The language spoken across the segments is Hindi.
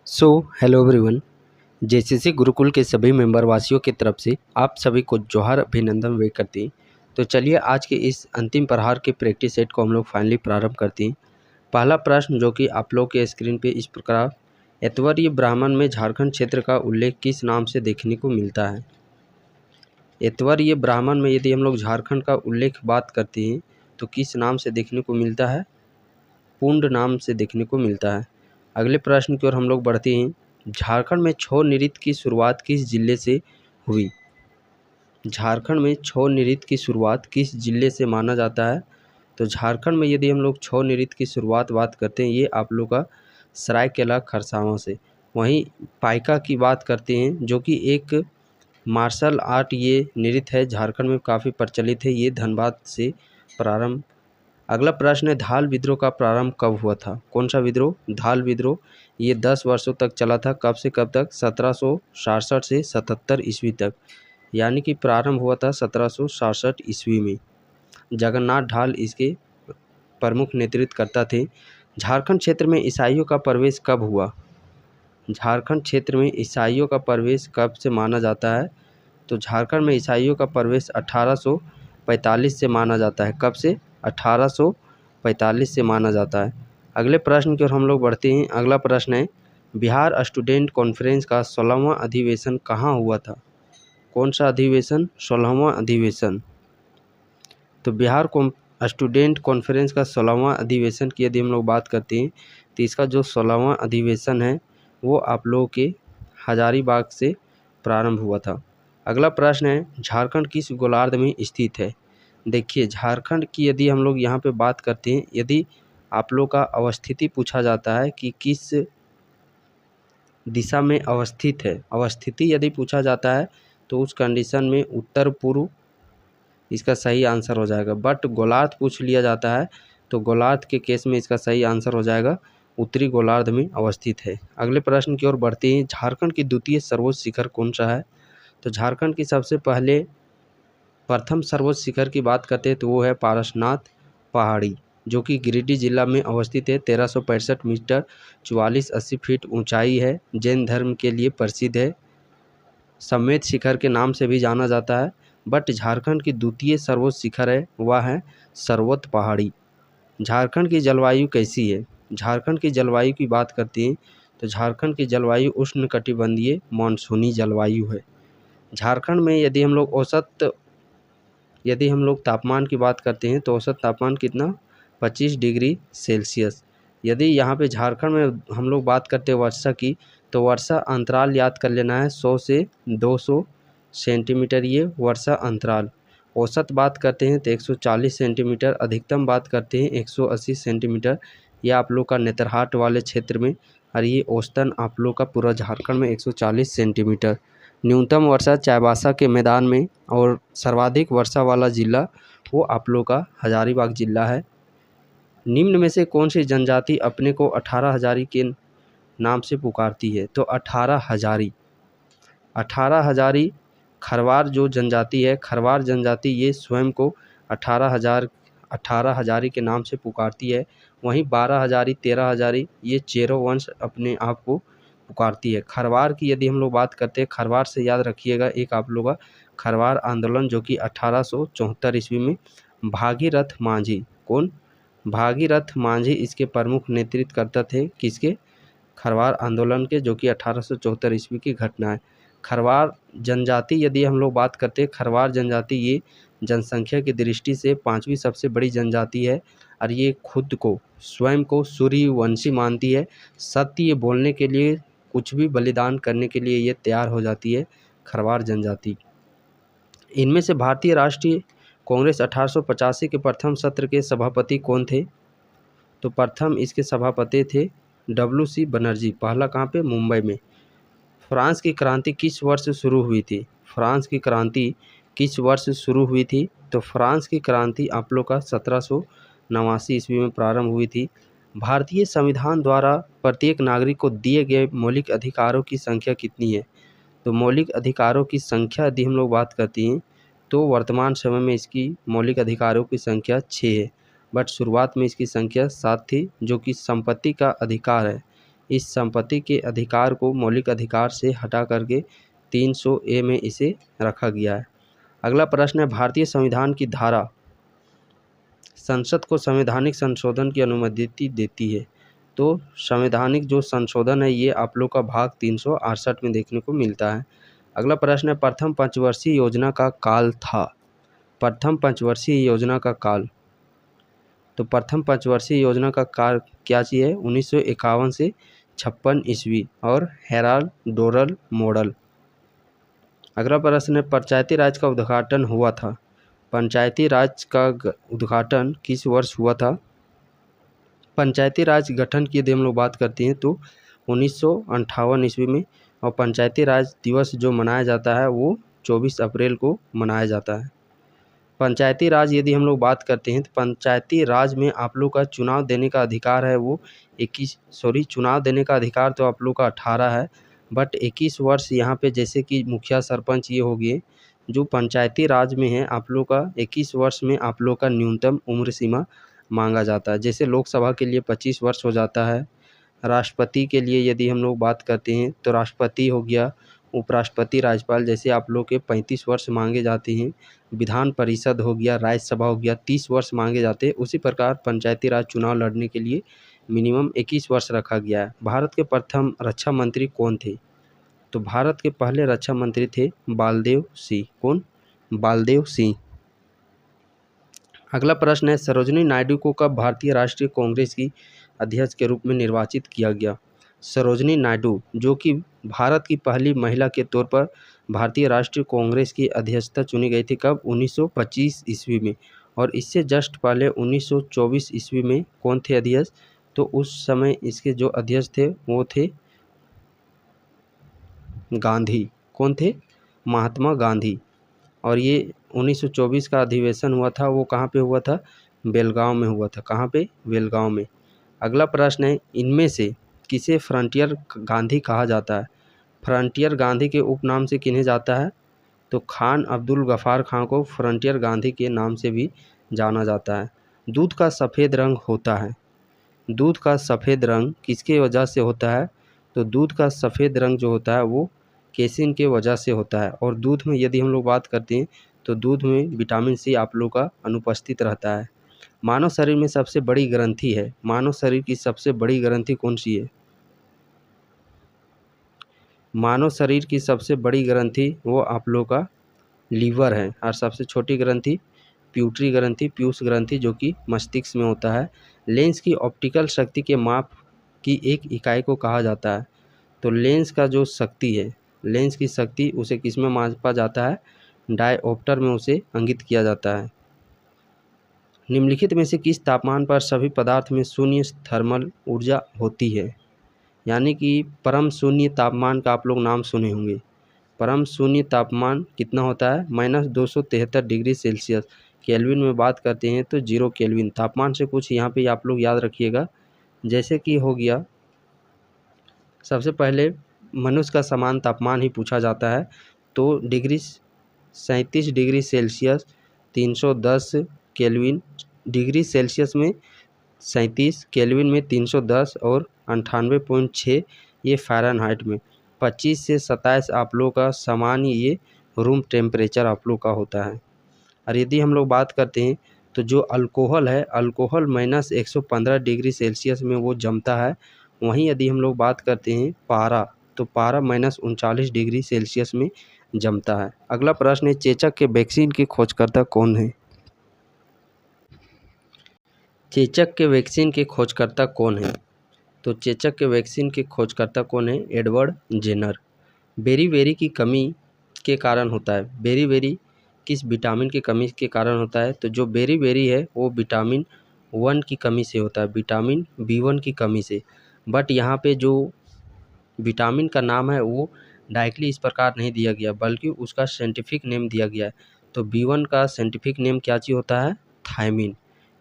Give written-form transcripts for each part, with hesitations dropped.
So hello everyone. JCC Gurukul के सभी मेंबर वासियों की तरफ से आप सभी को जोहार अभिनंदन वे करते हैं। तो चलिए आज के इस अंतिम प्रहार के प्रैक्टिस सेट को हम लोग फाइनली प्रारंभ करते हैं। पहला प्रश्न जो कि आप लोग के स्क्रीन पे इस प्रकार, ऐतवर्य ब्राह्मण में झारखंड क्षेत्र का उल्लेख किस नाम से देखने को मिलता है। ऐतवर्य ब्राह्मण में यदि हम लोग झारखंड का उल्लेख बात करते हैं तो किस नाम से देखने को मिलता है, पुंड नाम से देखने को मिलता है। अगले प्रश्न की ओर हम लोग बढ़ते हैं। झारखंड में छौ नृत्य की शुरुआत किस जिले से हुई। झारखंड में छौ नृत्य की शुरुआत किस जिले से माना जाता है। तो झारखंड में यदि हम लोग छौ नृत्य की शुरुआत बात करते हैं, ये आप लोग का सरायकेला खरसावां से। वहीं पाइका की बात करते हैं जो कि एक मार्शल आर्ट ये नृत्य है, झारखंड में काफ़ी प्रचलित है, ये धनबाद से प्रारंभ। अगला प्रश्न है, धाल विद्रोह का प्रारंभ कब हुआ था। कौन सा विद्रोह, धाल विद्रोह। ये 10 वर्षों तक चला था। कब से कब तक, 1767 से 77 ईस्वी तक, यानी कि प्रारंभ हुआ था 1767 ईस्वी में। जगन्नाथ ढाल इसके प्रमुख नेतृत्वकर्ता थे। झारखंड क्षेत्र में ईसाइयों का प्रवेश कब हुआ। झारखंड क्षेत्र में ईसाइयों का प्रवेश कब से माना जाता है। तो झारखंड में ईसाइयों का प्रवेश 1845 से माना जाता है। कब से, 1845 से माना जाता है। अगले प्रश्न की ओर हम लोग बढ़ते हैं। अगला प्रश्न है, बिहार स्टूडेंट कॉन्फ्रेंस का 16वां अधिवेशन कहाँ हुआ था। कौन सा अधिवेशन, 16वां अधिवेशन। तो बिहार स्टूडेंट कॉन्फ्रेंस का 16वां अधिवेशन की यदि हम लोग बात करते हैं तो इसका जो 16वां अधिवेशन है वो आप लोगों के हजारीबाग से प्रारंभ हुआ था। अगला प्रश्न है, झारखंड किस गोलार्ध में स्थित है। देखिए झारखंड की यदि हम लोग यहाँ पे बात करते हैं, यदि आप लोग का अवस्थिति पूछा जाता है कि किस दिशा में अवस्थित है, अवस्थिति यदि पूछा जाता है तो उस कंडीशन में उत्तर पूर्व इसका सही आंसर हो जाएगा। बट गोलार्ध पूछ लिया जाता है तो गोलार्ध के केस में इसका सही आंसर हो जाएगा उत्तरी गोलार्ध में अवस्थित है। अगले प्रश्न की ओर बढ़ते हैं। झारखंड की द्वितीय सर्वोच्च शिखर कौन सा है। तो झारखंड की सबसे पहले प्रथम सर्वोच्च शिखर की बात करते हैं तो वो है पारसनाथ पहाड़ी, जो कि गिरिडीह जिला में अवस्थित है। 1365 मीटर 4480 फीट ऊंचाई है। जैन धर्म के लिए प्रसिद्ध है। समेत शिखर के नाम से भी जाना जाता है। बट झारखंड की द्वितीय सर्वोच्च शिखर है वह है सर्वोत्त पहाड़ी। झारखंड की जलवायु कैसी है। झारखंड की जलवायु की बात करते हैं तो झारखंड की जलवायु उष्णकटिबंधीय मानसूनी जलवायु है। झारखंड में यदि हम लोग तापमान की बात करते हैं तो औसत तापमान कितना, 25 डिग्री सेल्सियस। यदि यहाँ पे झारखंड में हम लोग बात करते हैं वर्षा की, तो वर्षा अंतराल याद कर लेना है, 100 से 200 सेंटीमीटर ये वर्षा अंतराल। औसत बात करते हैं तो 140 सेंटीमीटर, अधिकतम बात करते हैं 180 सेंटीमीटर। ये आप लोग का नेतरहाट वाले क्षेत्र में, और ये औसतन आप लोग का पूरा झारखंड में 140 सेंटीमीटर। न्यूनतम वर्षा चाईबासा के मैदान में, और सर्वाधिक वर्षा वाला ज़िला वो आप लोग का हजारीबाग ज़िला है। निम्न में से कौन सी जनजाति अपने को 18 हजारी के नाम से पुकारती है। तो 18 हजारी खरवार जो जनजाति है, खरवार जनजाति ये स्वयं को 18 हजारी के नाम से पुकारती है। वहीं 12 हजारी 13 हजारी ये चेरो वंश अपने आप को पुकारती है। खरवार की यदि हम लोग बात करते हैं, खरवार से याद रखिएगा एक आप लोग का खरवार आंदोलन जो कि 1874 ईस्वी में भागीरथ मांझी, कौन, भागीरथ मांझी इसके प्रमुख नेतृत्वकर्ता थे। किसके, खरवार आंदोलन के, जो कि 1874 ईस्वी की घटना है। खरवार जनजाति यदि हम लोग बात करते हैं, खरवार जनजाति ये जनसंख्या की दृष्टि से 5वीं सबसे बड़ी जनजाति है, और ये खुद को स्वयं को सूर्यवंशी मानती है। सत्य बोलने के लिए, कुछ भी बलिदान करने के लिए ये तैयार हो जाती है, खरवार जनजाति। इनमें से भारतीय राष्ट्रीय कांग्रेस 1885 के प्रथम सत्र के सभापति कौन थे। तो प्रथम इसके सभापति थे WC बनर्जी। पहला कहाँ पे, मुंबई में। फ्रांस की क्रांति किस वर्ष शुरू हुई थी। फ्रांस की क्रांति किस वर्ष शुरू हुई थी। तो फ्रांस की क्रांति आप लोग का 1789 ईस्वी में प्रारंभ हुई थी। भारतीय संविधान द्वारा प्रत्येक नागरिक को दिए गए मौलिक अधिकारों की संख्या कितनी है। तो मौलिक अधिकारों की संख्या यदि हम लोग बात करते हैं तो वर्तमान समय में इसकी मौलिक अधिकारों की संख्या 6 है। बट शुरुआत में इसकी संख्या 7 थी, जो कि संपत्ति का अधिकार है। इस संपत्ति के अधिकार को मौलिक अधिकार से हटा करके 300A में इसे रखा गया है। अगला प्रश्न है, भारतीय संविधान की धारा संसद को संवैधानिक संशोधन की अनुमति देती है। तो संवैधानिक जो संशोधन है ये आप लोग का भाग 368 में देखने को मिलता है। अगला प्रश्न है, प्रथम पंचवर्षीय योजना का काल था। प्रथम पंचवर्षीय योजना का काल, तो प्रथम पंचवर्षीय योजना का काल क्या चीज़ है? 1951 से 56 ईस्वी और हेराल्ड डोरल मॉडल। अगला प्रश्न है, पंचायती राज का उद्घाटन हुआ था। पंचायती राज का उद्घाटन किस वर्ष हुआ था? पंचायती राज गठन की यदि हम लोग बात करते हैं तो 1958 ईस्वी में, और पंचायती राज दिवस जो मनाया जाता है वो 24 अप्रैल को मनाया जाता है। पंचायती राज यदि हम लोग बात करते हैं तो पंचायती राज में आप लोग का चुनाव देने का अधिकार है वो चुनाव देने का अधिकार तो आप लोग का 18 है, बट 21 वर्ष यहाँ पे जैसे कि मुखिया सरपंच ये हो गए जो पंचायती राज में है, आप लोग का 21 वर्ष में आप लोग का न्यूनतम उम्र सीमा मांगा जाता है। जैसे लोकसभा के लिए 25 वर्ष हो जाता है। राष्ट्रपति के लिए यदि हम लोग बात करते हैं तो राष्ट्रपति हो गया, उपराष्ट्रपति, राज्यपाल जैसे आप लोग के 35 वर्ष मांगे जाते हैं। विधान परिषद हो गया, राज्यसभा हो गया, 30 वर्ष मांगे जाते हैं। उसी प्रकार पंचायती राज चुनाव लड़ने के लिए मिनिमम 21 वर्ष रखा गया है। भारत के प्रथम रक्षा मंत्री कौन थे? तो भारत के पहले रक्षा मंत्री थे बालदेव सिंह। कौन? बालदेव सिंह। अगला प्रश्न है, सरोजिनी नायडू को कब भारतीय राष्ट्रीय कांग्रेस की अध्यक्ष के रूप में निर्वाचित किया गया? सरोजिनी नायडू जो कि भारत की पहली महिला के तौर पर भारतीय राष्ट्रीय कांग्रेस की अध्यक्षता चुनी गई थी। कब? 1925 ईस्वी में। और इससे जस्ट पहले 1924 ईस्वी में कौन थे अध्यक्ष? तो उस समय इसके जो अध्यक्ष थे वो थे गांधी। कौन थे? महात्मा गांधी। और ये 1924 का अधिवेशन हुआ था वो कहाँ पे हुआ था? बेलगांव में हुआ था। कहाँ पे? बेलगांव में। अगला प्रश्न है, इनमें से किसे फ्रंटियर गांधी कहा जाता है? फ्रंटियर गांधी के उपनाम से किन्हें जाता है? तो खान अब्दुल गफ़ार खान को फ्रंटियर गांधी के नाम से भी जाना जाता है। दूध का सफ़ेद रंग होता है। दूध का सफ़ेद रंग किसके वजह से होता है? तो दूध का सफ़ेद रंग जो होता है वो केसिन के वजह से होता है। और दूध में यदि हम लोग बात करते हैं तो दूध में विटामिन सी आप लोग का अनुपस्थित रहता है। मानव शरीर में सबसे बड़ी ग्रंथि है। मानव शरीर की सबसे बड़ी ग्रंथि कौन सी है? मानव शरीर की सबसे बड़ी ग्रंथि वो आप लोग का लीवर है। और सबसे छोटी ग्रंथि प्यूटरी ग्रंथि, पीयूष ग्रंथि जो कि मस्तिष्क में होता है। लेंस की ऑप्टिकल शक्ति के माप की एक इकाई को कहा जाता है। तो लेंस का जो शक्ति है, लेंस की शक्ति उसे किस में मापा जाता है? डायऑप्टर में उसे अंकित किया जाता है। निम्नलिखित में से किस तापमान पर सभी पदार्थ में शून्य थर्मल ऊर्जा होती है? यानी कि परम शून्य तापमान का आप लोग नाम सुने होंगे। परम शून्य तापमान कितना होता है? -273 डिग्री सेल्सियस। केल्विन में बात करते हैं तो 0 केल्विन। तापमान से कुछ यहाँ पे आप लोग याद रखिएगा, जैसे कि हो गया सबसे पहले मनुष्य का समान तापमान ही पूछा जाता है। तो 37 degree Celsius 310 kelvin, degree Celsius में 37, केल्विन में 310 और 98.6 ये फ़ारेनहाइट में। 25 से 27 आप लोग का सामान्य ये रूम टेम्परेचर आप लोग का होता है। और यदि हम लोग बात करते हैं तो जो अल्कोहल है, अल्कोहल -115 डिग्री सेल्सियस में वो जमता है। वहीं यदि हम लोग बात करते हैं पारा, तो पारा -39 डिग्री सेल्सियस में जमता है। अगला प्रश्न है, चेचक के वैक्सीन के खोजकर्ता कौन है? चेचक के वैक्सीन के खोजकर्ता कौन है? तो चेचक के वैक्सीन के खोजकर्ता कौन है? Edward Jenner. बेरी की कमी के कारण होता है। बेरी किस विटामिन की कमी के कारण होता है? तो जो बेरी है वो विटामिन 1 की कमी से होता है, विटामिन B1 की कमी से। बट यहाँ पे जो विटामिन का नाम है वो डायरेक्टली इस प्रकार नहीं दिया गया, बल्कि उसका साइंटिफिक नेम दिया गया है। तो B1 का साइंटिफिक नेम क्या चीज़ होता है? थायमिन।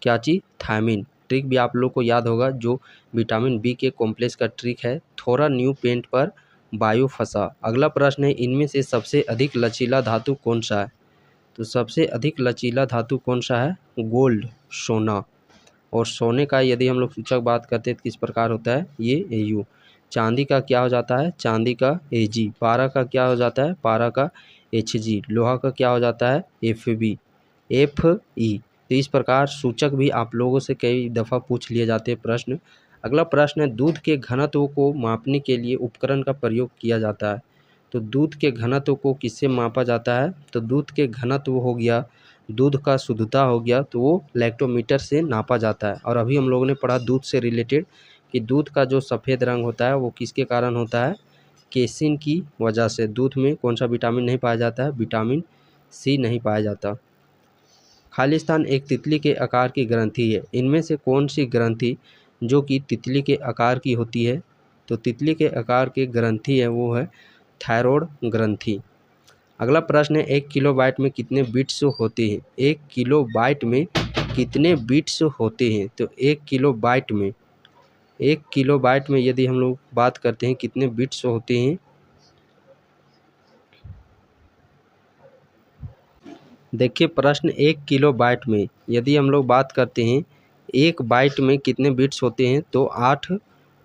क्या चीज़? थायमिन। ट्रिक भी आप लोग को याद होगा, जो विटामिन बी के कॉम्प्लेक्स का ट्रिक है, थोड़ा न्यू पेंट पर बायो फंसा। अगला प्रश्न है, इनमें से सबसे अधिक लचीला धातु कौन सा है? तो सबसे अधिक लचीला धातु कौन सा है? गोल्ड, सोना। और सोने का यदि हम लोग सूचक बात करते हैं तो किस प्रकार होता है? ये Au। चांदी का क्या हो जाता है, चांदी का Ag, पारा का क्या हो जाता है, पारा का Hg, लोहा का क्या हो जाता है, Fb, Fe। तो इस प्रकार सूचक भी आप लोगों से कई दफ़ा पूछ लिए जाते हैं प्रश्न। अगला प्रश्न है, दूध के घनत्व को मापने के लिए उपकरण का प्रयोग किया जाता है। तो दूध के घनत्व को किससे मापा जाता है, तो दूध के घनत्व हो गया, दूध का शुद्धता हो गया, तो वो लैक्टोमीटर से नापा जाता है। और अभी हम लोगों ने पढ़ा दूध से रिलेटेड कि दूध का जो सफ़ेद रंग होता है वो किसके कारण होता है, केसिन की वजह से। दूध में कौन सा विटामिन नहीं पाया जाता है, विटामिन सी नहीं पाया जाता। खालिस्तान एक तितली के आकार की ग्रंथि है, इनमें से कौन सी ग्रंथि जो कि तितली के आकार की होती है, तो तितली के आकार की ग्रंथि है वो है थायरॉइड ग्रंथि। अगला प्रश्न है, 1 किलोबाइट में कितने बिट्स होते हैं, 1 किलोबाइट में कितने बिट्स होते हैं, तो 1 किलोबाइट में यदि हम लोग बात करते हैं कितने बिट्स होते हैं, देखिए प्रश्न 1 किलोबाइट में यदि हम लोग बात करते हैं 1 बाइट में कितने बिट्स होते हैं, तो 8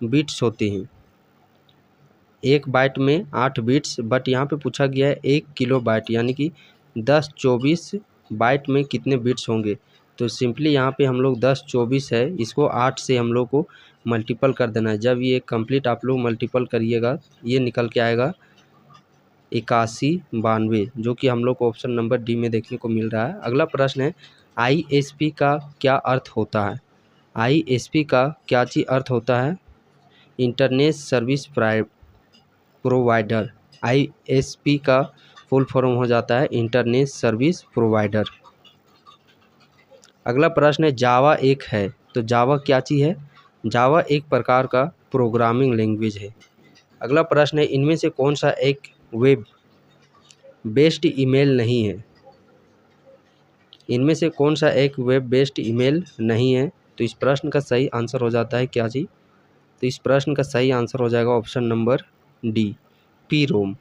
बिट्स होते हैं। 1 बाइट में 8 बिट्स, बट यहाँ पे पूछा गया है 1 किलोबाइट यानी कि 1024 बाइट में कितने बिट्स होंगे। तो सिंपली यहाँ पे हम लोग 1024 है, इसको 8 से हम लोग को मल्टीपल कर देना है। जब ये कंप्लीट आप लोग मल्टीपल करिएगा ये निकल के आएगा 8192, जो कि हम लोग को ऑप्शन नंबर डी में देखने को मिल रहा है। अगला प्रश्न है, ISP का क्या अर्थ होता है, ISP का क्या चीज़ अर्थ होता है, इंटरनेट सर्विस प्रोवाइडर। ISP का फुल फॉर्म हो जाता है इंटरनेट सर्विस प्रोवाइडर। अगला प्रश्न है, जावा एक है, तो जावा क्या चीज़ है, जावा एक प्रकार का प्रोग्रामिंग लैंग्वेज है। अगला प्रश्न है, इनमें से कौन सा एक वेब बेस्ड ईमेल नहीं है, इनमें से कौन सा एक वेब बेस्ड ईमेल नहीं है। तो इस प्रश्न का सही आंसर हो जाता है क्या जी, तो इस प्रश्न का सही आंसर हो जाएगा option number D, P ROM.